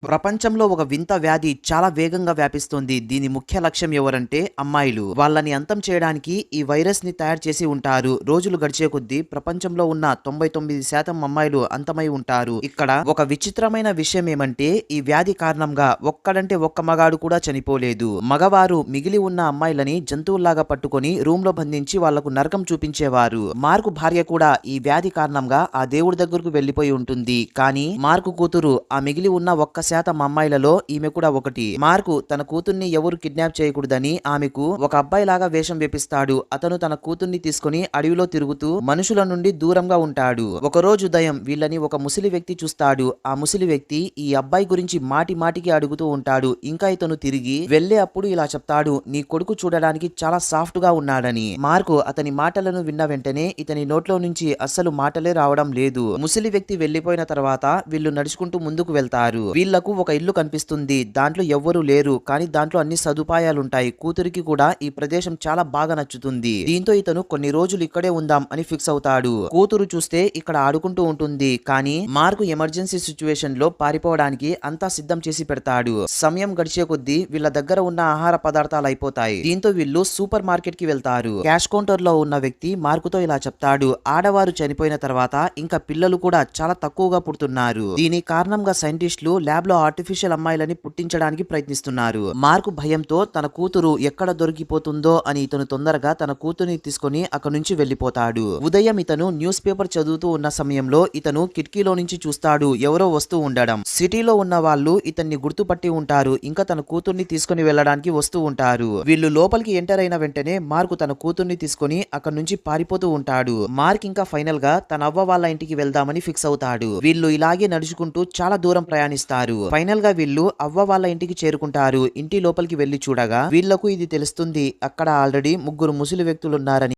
ప్రపంచంలో ఒక వింత వ్యాధి చాలా వేగంగా వ్యాపిస్తోంది. దీని ముఖ్య లక్ష్యం ఎవరంటే అమ్మాయిలు. వాళ్ళని అంతం చేయడానికి ఈ వైరస్ ని తయారు చేసి ఉంటారు. రోజులు గడిచే కొద్దీ ప్రపంచంలో ఉన్న 99% అమ్మాయిలు అంతమై ఉంటారు. ఇక్కడ ఒక విచిత్రమైన విషయం ఏమంటే ఈ వ్యాధి కారణంగా ఒక్కడంటే ఒక్క మగాడు కూడా చనిపోలేదు. మగవారు మిగిలి ఉన్న అమ్మాయిలని జంతువుల్లాగా పట్టుకొని రూమ్ లో బంధించి వాళ్లకు నరకం చూపించేవారు. మార్కు భార్య కూడా ఈ వ్యాధి కారణంగా ఆ దేవుడి దగ్గరకు వెళ్లిపోయి ఉంటుంది. కానీ మార్కు కూతురు ఆ మిగిలి ఉన్న ఒక్క శాతం అమ్మాయిలలో ఈమె కూడా ఒకటి. మార్కు తన కూతుర్ని ఎవరు కిడ్నాప్ చేయకూడదని ఆమెకు ఒక అబ్బాయి లాగా వేషం వేపిస్తాడు. అతను తన కూతుర్ని తీసుకుని అడవిలో తిరుగుతూ మనుషుల నుండి దూరంగా ఉంటాడు. ఒక రోజు ఉదయం వీళ్ళని ఒక ముసలి వ్యక్తి చూస్తాడు. ఆ ముసలి వ్యక్తి ఈ అబ్బాయి గురించి మాటి మాటికి అడుగుతూ ఉంటాడు. ఇంకా ఇతను తిరిగి వెళ్లే అప్పుడు ఇలా చెప్తాడు, నీ కొడుకు చూడడానికి చాలా సాఫ్ట్ గా ఉన్నాడని. మార్కు అతని మాటలను విన్న వెంటనే ఇతని నోట్లో నుంచి అస్సలు మాటలే రావడం లేదు. ముసలి వ్యక్తి వెళ్లిపోయిన తర్వాత వీళ్ళు నడుచుకుంటూ ముందుకు వెళ్తారు. వీళ్ళకు ఒక ఇల్లు కనిపిస్తుంది. దాంట్లో ఎవ్వరూ లేరు, కానీ దాంట్లో అన్ని సదుపాయాలుంటాయి. కూతురికి కూడా ఈ ప్రదేశం చాలా బాగా నచ్చుతుంది. దీంతో ఇతను కొన్ని రోజులు ఇక్కడే ఉందాం అని ఫిక్స్ అవుతాడు. కూతురు చూస్తే ఇక్కడ ఆడుకుంటూ ఉంటుంది. కానీ మార్కు ఎమర్జెన్సీ సిచ్యువేషన్ లో పారిపోవడానికి అంతా సిద్ధం చేసి పెడతాడు. సమయం గడిచే కొద్దీ వీళ్ళ దగ్గర ఉన్న ఆహార పదార్థాలు అయిపోతాయి. దీంతో వీళ్ళు సూపర్ మార్కెట్ కి వెళ్తారు. క్యాష్ కౌంటర్ లో ఉన్న వ్యక్తి మార్కుతో ఇలా చెప్తాడు, ఆడవారు చనిపోయిన తర్వాత ఇంకా పిల్లలు కూడా చాలా తక్కువగా పుడుతున్నారు. దీని కారణంగా సైంటిస్టులు ల్యాబ్ లో ఆర్టిఫిషియల్ అమ్మాయిలని పుట్టించడానికి ప్రయత్నిస్తున్నారు. మార్కు భయంతో తన కూతురు ఎక్కడ దొరికిపోతుందో అని ఇతను తొందరగా తన కూతురిని తీసుకుని అక్కడి నుంచి వెళ్లిపోతాడు. ఉదయం ఇతను న్యూస్ పేపర్ చదువుతూ ఉన్న సమయంలో ఇతను కిటికీలో నుంచి చూస్తాడు ఎవరో వస్తూ ఉండడం. సిటీలో ఉన్న వాళ్ళు ఇతన్ని గుర్తుపట్టి ఉంటారు. ఇంకా తన కూతుర్ని తీసుకుని వెళ్ళడానికి వస్తూ ఉంటారు. వీళ్ళు లోపలికి ఎంటర్ అయిన వెంటనే మార్కు తన కూతుర్ని తీసుకుని అక్కడి నుంచి పారిపోతూ ఉంటాడు. మార్క్ ఇంకా ఫైనల్ గా తన అవ్వ వాళ్ళ ఇంటికి వెళ్దామని ఫిక్స్ అవుతాడు. వీళ్ళు ఇలాగే నడుచుకుంటూ చాలా దూరం ప్రయాణిస్తారు. ఫైనల్ గా వీళ్ళు అవ్వ వాళ్ళ ఇంటికి చేరుకుంటారు. ఇంటి లోపలికి వెళ్లి చూడగా వీళ్లకు ఇది తెలుస్తుంది, అక్కడ ఆల్రెడీ ముగ్గురు ముసలి వ్యక్తులున్నారని.